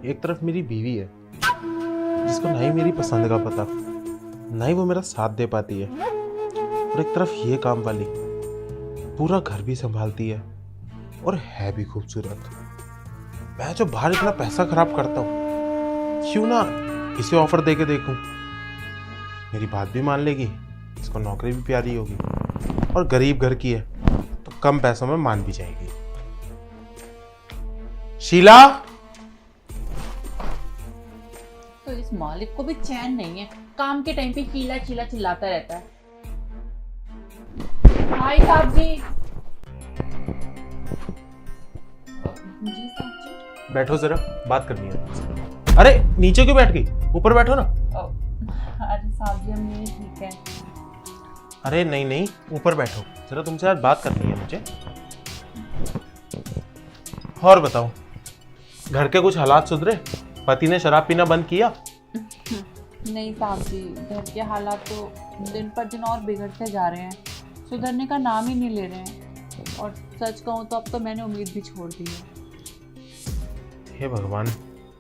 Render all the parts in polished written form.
एक तरफ मेरी बीवी है जिसको ना ही मेरी पसंद का पता, ना ही वो मेरा साथ दे पाती है, और एक तरफ ये काम वाली पूरा घर भी संभालती है और है भी खूबसूरत। मैं जो बाहर इतना पैसा खराब करता हूँ, क्यों ना इसे ऑफर दे के देखूं। मेरी बात भी मान लेगी, इसको नौकरी भी प्यारी होगी, और गरीब घर की है तो कम पैसों में मान भी जाएगी। शीला, तो इस मालिक को भी चैन नहीं है, काम के टाइम पे चीला चीला चिल्लाता रहता है। हाय साहब जी। जी साहब जी। बैठो जरा, बात करनी है। अरे नीचे क्यों बैठ गई, ऊपर बैठो ना। अरे साहब जी, हम नहीं ठीक है। अरे नहीं नहीं, ऊपर बैठो जरा, तुमसे आज बात करनी है मुझे। और बताओ, घर के कुछ हालात सुधरे? पति ने शराब पीना बंद किया? नहीं साहब जी, घर के हालात तो दिन पर दिन और बिगड़ते जा रहे हैं, सुधरने का नाम ही नहीं ले रहे हैं। और सच कहूँ तो अब तो मैंने उम्मीद भी छोड़ दी है। हे भगवान,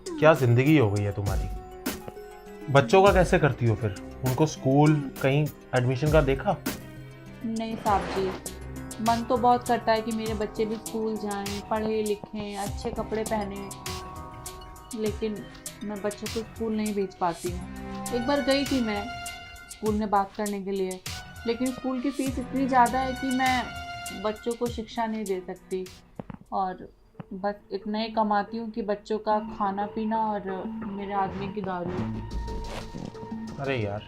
क्या जिंदगी हो गई है तुम्हारी। बच्चों का कैसे करती हो फिर? उनको स्कूल कहीं एडमिशन का देखा? नहीं साहब जी, मन तो बहुत करता है कि मेरे बच्चे भी स्कूल जाएं, पढ़े लिखें, अच्छे कपड़े पहने, लेकिन मैं बच्चों को स्कूल नहीं भेज पाती हूँ। एक बार गई थी मैं स्कूल में बात करने के लिए, लेकिन स्कूल की फ़ीस इतनी ज़्यादा है कि मैं बच्चों को शिक्षा नहीं दे सकती, और बस इतना ही कमाती हूँ कि बच्चों का खाना पीना और मेरे आदमी की दारू। अरे यार,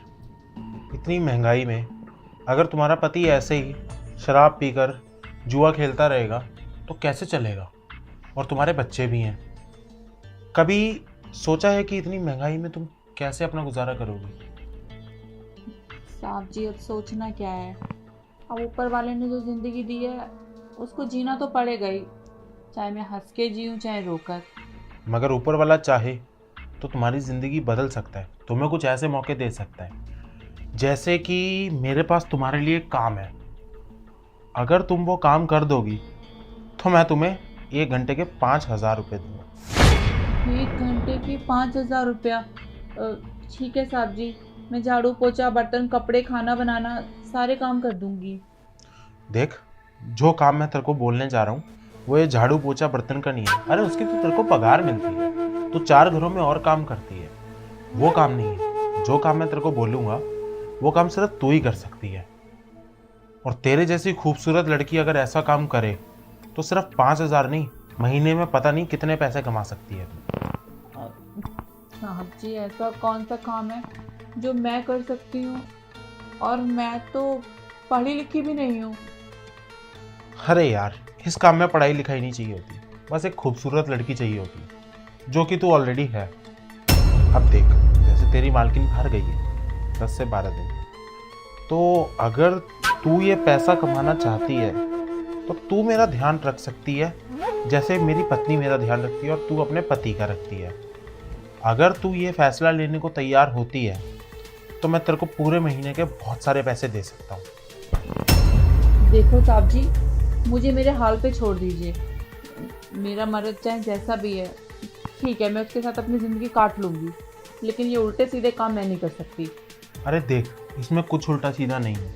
इतनी महंगाई में अगर तुम्हारा पति ऐसे ही शराब पीकर जुआ खेलता रहेगा तो कैसे चलेगा? और तुम्हारे बच्चे भी हैं। कभी सोचा है कि इतनी महंगाई में तुम कैसे अपना गुजारा करोगी? साहब जी, अब सोचना क्या है, अब ऊपर वाले ने जो ज़िंदगी दी है उसको जीना तो पड़ेगा ही, चाहे मैं हंस के जीऊँ चाहे रोकर। मगर ऊपर वाला चाहे तो तुम्हारी ज़िंदगी बदल सकता है, तुम्हें कुछ ऐसे मौके दे सकता है। जैसे कि मेरे पास तुम्हारे लिए काम है, अगर तुम वो काम कर दोगी तो मैं तुम्हें 1 घंटे के 5,000 रुपये दूँगा। 1 घंटे की 5,000 रुपया? ठीक है साहब जी, मैं झाड़ू पोछा बर्तन कपड़े खाना बनाना सारे काम कर दूंगी। देख, जो काम मैं तेरे को बोलने जा रहा हूँ वो ये झाड़ू पोछा बर्तन का नहीं है। अरे उसकी तो तेरे को पगार मिलती है, तो 4 घरों में और काम करती है, वो काम नहीं है। जो काम मैं तेरे को बोलूँगा वो काम सिर्फ तू ही कर सकती है। और तेरे जैसी खूबसूरत लड़की अगर ऐसा काम करे तो सिर्फ 5,000 नहीं, महीने में पता नहीं कितने पैसे कमा सकती है तू। साहब जी, ऐसा कौन सा काम है जो मैं कर सकती हूँ? और मैं तो पढ़ी लिखी भी नहीं हूँ। अरे यार, इस काम में पढ़ाई लिखाई नहीं चाहिए होती, बस एक खूबसूरत लड़की चाहिए होती है, जो कि तू ऑलरेडी है। अब देख, जैसे तेरी मालकिन बाहर गई है 10 से 12 दिन, तो अगर तू ये पैसा कमाना चाहती है तो तू मेरा ध्यान रख सकती है, जैसे मेरी पत्नी मेरा ध्यान रखती है और तू अपने पति का रखती है। अगर तू ये फैसला लेने को तैयार होती है तो मैं तेरे को पूरे महीने के बहुत सारे पैसे दे सकता हूँ। देखो साहब जी, मुझे मेरे हाल पे छोड़ दीजिए। मेरा मर्द चाहे जैसा भी है, ठीक है, मैं उसके साथ अपनी ज़िंदगी काट लूँगी, लेकिन ये उल्टे सीधे काम मैं नहीं कर सकती। अरे देख, इसमें कुछ उल्टा सीधा नहीं है,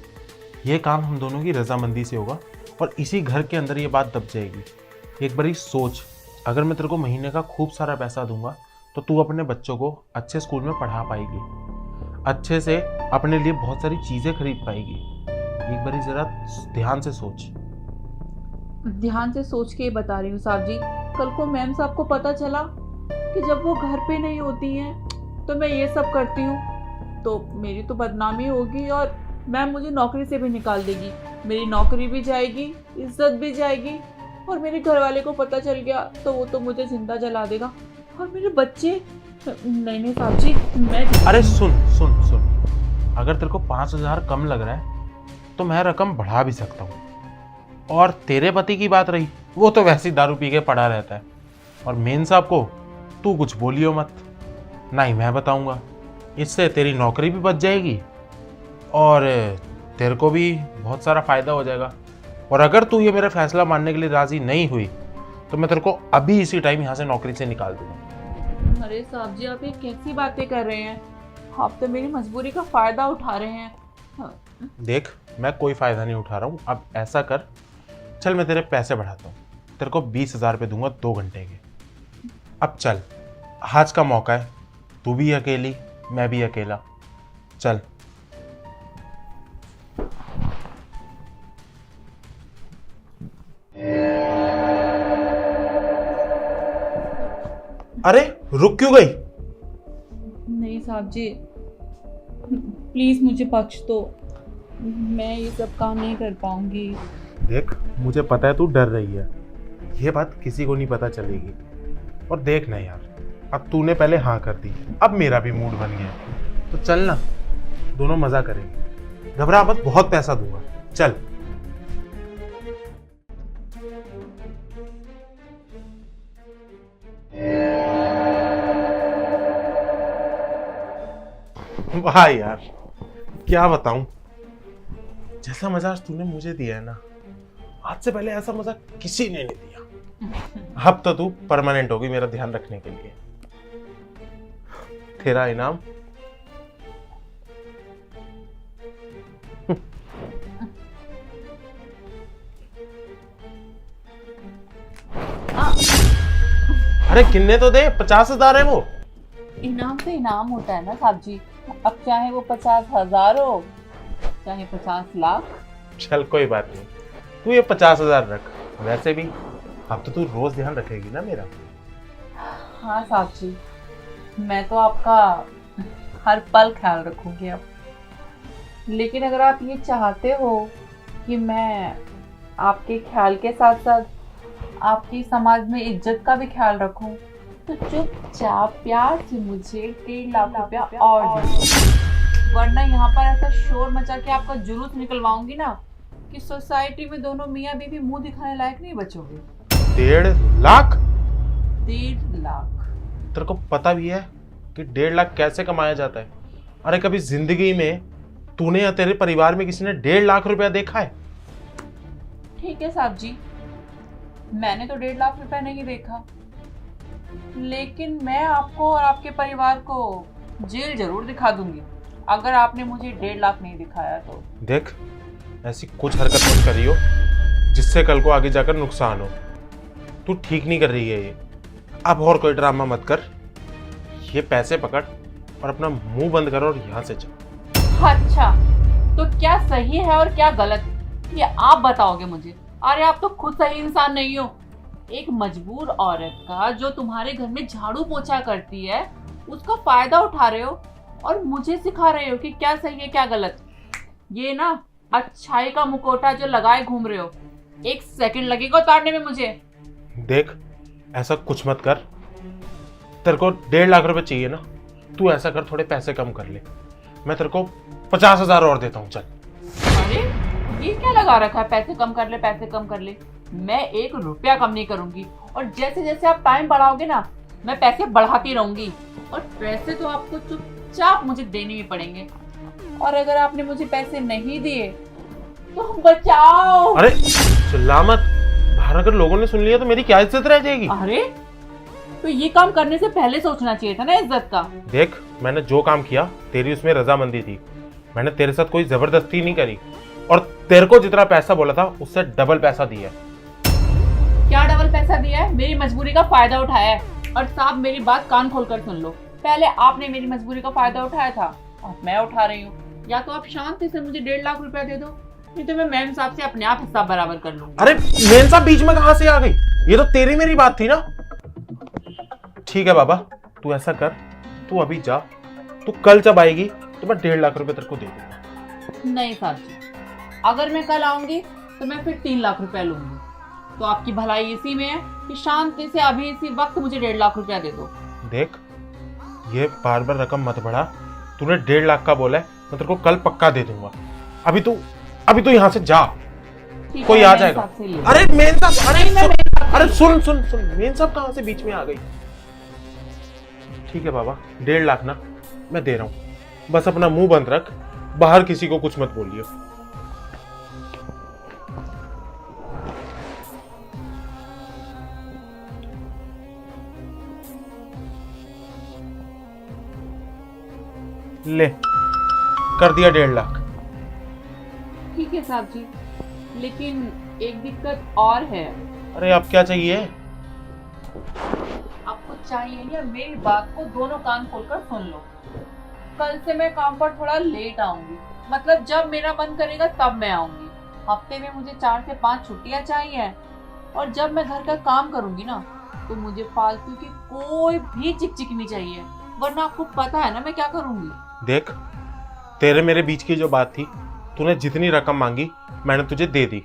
ये काम हम दोनों की रजामंदी से होगा और इसी घर के अंदर ये बात दब जाएगी। एक बारी सोच, अगर मैं तेरे को महीने का खूब सारा पैसा दूंगा तो तू अपने बच्चों को अच्छे स्कूल में पढ़ा पाएगी, अच्छे से अपने लिए बहुत सारी चीज़ें खरीद पाएगी। एक बारी ज़रा ध्यान से सोच। ध्यान से सोच के ही बता रही हूँ साहब जी। कल को मैम साहब को पता चला कि जब वो घर पे नहीं होती हैं तो मैं ये सब करती हूँ, तो मेरी तो बदनामी होगी और मैम मुझे नौकरी से भी निकाल देगी। मेरी नौकरी भी जाएगी, इज्जत भी जाएगी, और मेरे घर वाले को पता चल गया तो वो तो मुझे जिंदा जला देगा। और मेरे बच्चे, नहीं नहीं साहब जी, मैं... अरे सुन सुन सुन, अगर तेरे को 5,000 कम लग रहा है तो मैं रकम बढ़ा भी सकता हूँ। और तेरे पति की बात रही, वो तो वैसे ही दारू पी के पड़ा रहता है। और मेन साहब को तू कुछ बोलियो मत, ना ही मैं बताऊंगा। इससे तेरी नौकरी भी बच जाएगी और तेरे को भी बहुत सारा फ़ायदा हो जाएगा। और अगर तू ये मेरा फैसला मानने के लिए राज़ी नहीं हुई तो मैं तेरे को अभी इसी टाइम यहाँ से नौकरी से निकाल दूंगा। अरे साहब जी, आप ये कैसी बातें कर रहे हैं? आप तो मेरी मजबूरी का फायदा उठा रहे हैं। देख, मैं कोई फायदा नहीं उठा रहा हूँ। अब ऐसा कर, चल मैं तेरे पैसे बढ़ाता हूँ, तेरे को 20,000 रुपये दूंगा 2 घंटे के। अब चल, आज का मौका है, तू भी अकेली मैं भी अकेला, चल। अरे रुक क्यों गई? नहीं साहब जी, प्लीज मुझे बख्श दो, मैं ये सब काम नहीं कर पाऊंगी। देख, मुझे पता है तू डर रही है, ये बात किसी को नहीं पता चलेगी। और देख ना यार, अब तूने पहले हाँ कर दी, अब मेरा भी मूड बन गया, तो चल ना, दोनों मजा करेंगे। घबरा मत, बहुत पैसा दूंगा, चल। वाह यार, क्या बताऊं, जैसा मजा आज तूने मुझे दिया है ना, आज से पहले ऐसा मजा किसी ने नहीं दिया। अब तो तू परमानेंट होगी मेरा ध्यान रखने के लिए। तेरा इनाम अरे किन्ने तो दे, 50,000 है वो। इनाम तो इनाम होता है ना साहब जी, अब चाहे वो 50,000 हो चाहे 50 लाख। चल कोई बात नहीं, तू ये 50,000 रख। वैसे भी अब तो तू रोज ध्यान रखेगी ना मेरा। हाँ साहब जी, मैं तो आपका हर पल ख्याल रखूंगी अब। लेकिन अगर आप ये चाहते हो कि मैं आपके ख्याल के साथ साथ आपकी समाज में इज्जत का भी ख्याल रखूं, तो चुपचाप प्यार से मुझे 1.5 लाख रुपया और दो। वरना यहाँ पर ऐसा शोर मचा के आपका जुलूस निकलवाऊंगी ना कि सोसाइटी में दोनों मियाँ बीवी मुंह दिखाने लायक नहीं बचोगे। 1.5 लाख? 1.5 लाख? तेरे को पता भी है कि 1.5 लाख कैसे कमाया जाता है? अरे कभी जिंदगी में तूने या तेरे परिवार में किसी ने 1.5 लाख रुपया देखा है? ठीक है साहब जी, मैंने तो 1.5 लाख रुपया नहीं देखा, लेकिन मैं आपको और आपके परिवार को जेल जरूर दिखा दूंगी अगर आपने मुझे 1.5 लाख नहीं दिखाया तो। देख, ऐसी कुछ हरकत मत करियो जिससे कल को आगे जाकर नुकसान हो। तू ठीक नहीं कर रही है ये। अब और कोई ड्रामा मत कर, ये पैसे पकड़ और अपना मुंह बंद कर और यहाँ से जा। अच्छा, तो क्या सही है और क्या गलत, ये आप बताओगे मुझे। अरे आप तो खुद सही इंसान नहीं हो। एक मजबूर औरत का जो तुम्हारे घर में झाड़ू पोछा करती है उसका फायदा उठा रहे हो और मुझे सिखा रहे हो कि क्या सही है क्या गलत। ये ना अच्छाई का मुकोटा जो लगाए घूम रहे हो, 1 सेकंड लगेगा उतारने में मुझे। देख, ऐसा कुछ मत कर। तेरे को 1.5 लाख रुपए चाहिए ना, तू ऐसा कर, थोड़े पैसे कम कर ले, मैं तेरे को 50,000 और देता हूँ, चल। अरे ये क्या लगा रखा है, पैसे कम कर ले पैसे कम कर ले। मैं 1 रुपया कम नहीं करूंगी, और जैसे जैसे आप टाइम बढ़ाओगे ना मैं पैसे बढ़ाती रहूंगी, और पैसे तो आपको चुपचाप मुझे देने ही पड़ेंगे। और अगर आपने मुझे पैसे नहीं दिए तो बचाओ। अरे चिल्ला मत, बाहर अगर लोगों ने सुन लिया तो मेरी क्या इज्जत रह जाएगी? अरे तो ये काम करने से पहले सोचना चाहिए था ना इज्जत का। देख, मैंने जो काम किया तेरी उसमें रजामंदी थी, मैंने तेरे साथ कोई जबरदस्ती नहीं करी, और तेरे को जितना पैसा बोला था उससे डबल पैसा दिया। क्या डबल पैसा दिया है? मेरी मजबूरी का फायदा उठाया है। और साहब मेरी बात कान खोलकर सुन लो, पहले आपने मेरी मजबूरी का फायदा उठाया था, अब मैं उठा रही हूँ। या तो आप शांति से मुझे 1.5 लाख रुपया दे दो, नहीं तो मैं मेम साहब से अपने आप हिसाब बराबर कर लूंगी। अरे मेम साहब बीच में कहां से आ गई? ये तो तेरी मेरी बात थी ना। ठीक है बाबा, तू ऐसा कर, तू अभी जा, तू कल जब आएगी तो मैं 1.5 लाख रुपए तेरे को दे दूंगा। नहीं साहब जी, अगर मैं कल आऊंगी तो मैं फिर 3 लाख रुपया लूंगी। तो आपकी भलाई इसी में है कि शांति से अभी इसी वक्त मुझे 1.5 लाख रुपया दे दो। देख, ये बार बार रकम मत बढ़ा, तूने 1.5 लाख का बोला है, मैं तेरे को कल पक्का दे दूंगा। अभी तू यहाँ से जा, कोई आ जाएगा। अरे मेन साहब, अरे सुन सुन सुन, मेन साहब कहाँ से बीच में आ गई? ठीक है बाबा, 1.5 लाख ना मैं दे रहा हूँ, बस अपना मुंह बंद रख, बाहर किसी को कुछ मत बोलिए। ले, कर दिया 1.5 लाख। ठीक है साहब जी, लेकिन एक दिक्कत और है। अरे अब क्या चाहिए? आपको चाहिए नहीं, मेरी बात को दोनों कान खोलकर सुन लो। कल से मैं काम पर थोड़ा लेट आऊंगी, मतलब जब मेरा मन करेगा तब मैं आऊंगी। हफ्ते में मुझे 4 से 5 छुट्टियां चाहिए, और जब मैं घर का काम करूंगी ना तो मुझे फालतू की कोई भी चिकचिक नहीं चाहिए, वरना आपको पता है ना मैं क्या करूंगी। देख, तेरे मेरे बीच की जो बात थी, तूने जितनी रकम मांगी मैंने तुझे दे दी।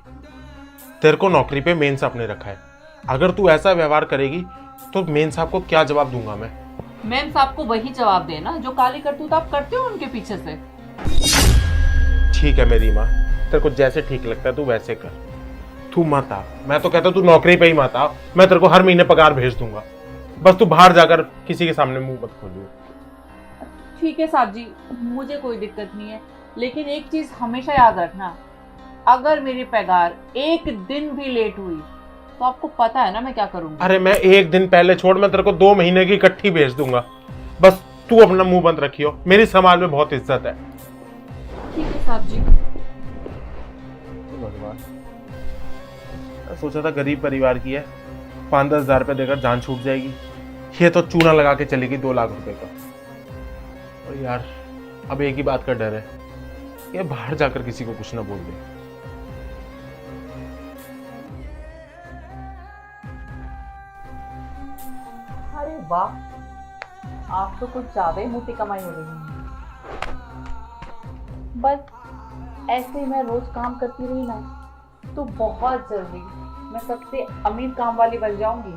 तेरे को नौकरी पे मेन साहब ने रखा है, अगर तू ऐसा व्यवहार करेगी तो मेन साहब को क्या जवाब दूंगा मैं? मैम साहब को वही जवाब देना जो काली करतूत आप करते हो उनके पीछे से। ठीक है मेरी माँ, तेरे को जैसे ठीक लगता है तू वैसे कर। तू मत आ, मैं तो कहता तू नौकरी पे ही मत आ, मैं तेरे को हर महीने पगार भेज दूंगा। बस तू बाहर जाकर किसी के सामने मुंह मत खोलियो। ठीक है साहब जी, मुझे कोई दिक्कत नहीं है, लेकिन एक चीज हमेशा याद रखना, अगर मेरी पगार एक दिन भी लेट हुई तो आपको पता है ना मैं क्या करूंगी। अरे मैं एक दिन पहले छोड़, मैं तेरे को 2 महीने की इकट्ठी भेज दूंगा। बस तू अपना मुंह बंद रखियो, मेरी समाज में बहुत इज्जत है। ठीक है साहब जी। भगवान, मैं सोचा था गरीब परिवार की है, 5-10 हजार रुपये देकर जान छूट जाएगी, ये तो चूना लगा के चलेगी 2 लाख रुपए का। और यार अब एक ही बात का डर है, ये बाहर जाकर किसी को कुछ ना बोल दे। अरे वाह, आप तो कुछ ज्यादा ही मोटी कमाई हो रही है। बस ऐसे ही मैं रोज काम करती रही ना तो बहुत जल्दी मैं सबसे अमीर काम वाली बन जाऊंगी।